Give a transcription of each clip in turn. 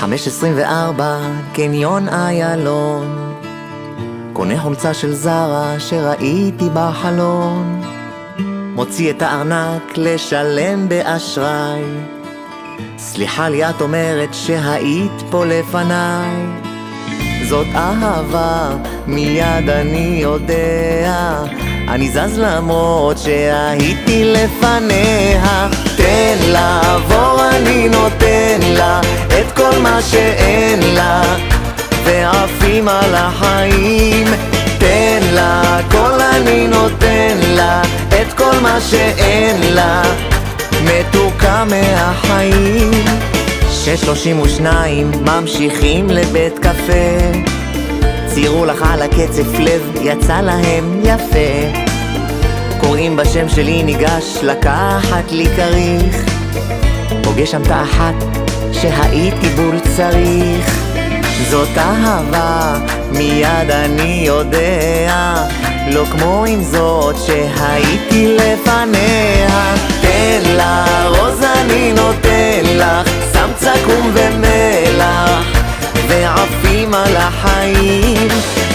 5:24, קניון איילון. קונה חולצה של זרה שראיתי בחלון. מוציא את הארנק לשלם באשראי. סליחה לי, את אומרת שהיית פה לפניי. זאת אהבה, מיד אני יודע. אני זז למרות שהייתי לפניה. תן לעבור, אני נותן לה את כל מה שאין לה, ועפים על החיים. תן לה הכל, אני נותן לה את כל מה שאין לה, מתוקה מהחיים. 6:32 ממשיכים לבית קפה. ציירו לך על הקצף לב, יצא להם יפה. קוראים בשם שלי, ניגש לקחת לי כריך. פוגש שם תחת שהייתי בול צריך. זאת אהבה, מיד אני יודע. לא כמו עם זאת שהייתי לפניה. תן לה רוז, אני נותן לך סם צקום ומלח, ועפים על החיים.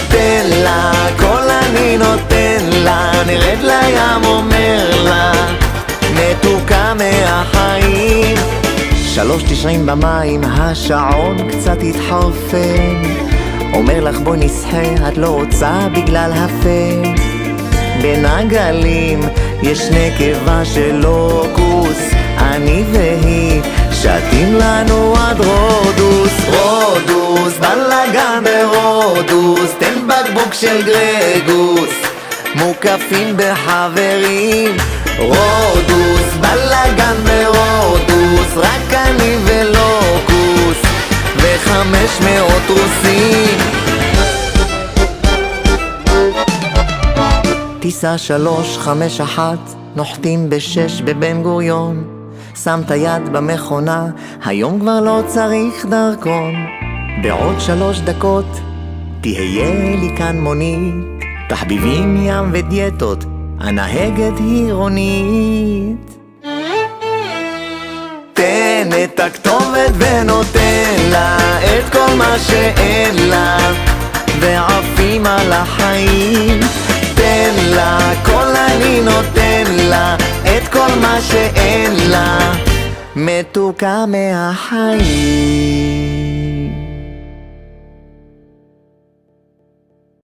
תן לה הכל, אני נותן לה, נרד לים אומר לה, מתוקה מהחיים. 3:90 במים, השעון קצת התחרפן. אומר לך בואי נסחה, את לא רוצה בגלל הפה. בין הגלים יש נקבה של לוקוס, אני והיא שתים לנו עד רודוס. רודוס, בלגן ברודוס, תן בקבוק של גרגוס, מוקפים בחברים. רודוס, בלגן ברודוס, רק אני ולוקוס, ו500 רוסים. טיסה 351, נוחתים ב6 בבן גוריון. שם את היד במכונה, היום כבר לא צריך דרכון. בעוד 3 דקות תהיה לי כאן מונית, תחביבים ים ודיאטות, הנהגת היא רונית. תן את הכתובת ונותן לה את כל מה שאין לה, ועפים על החיים. תן לה הכל, אני נותן לה את כל מה שאין לה, מתוקה מהחיים.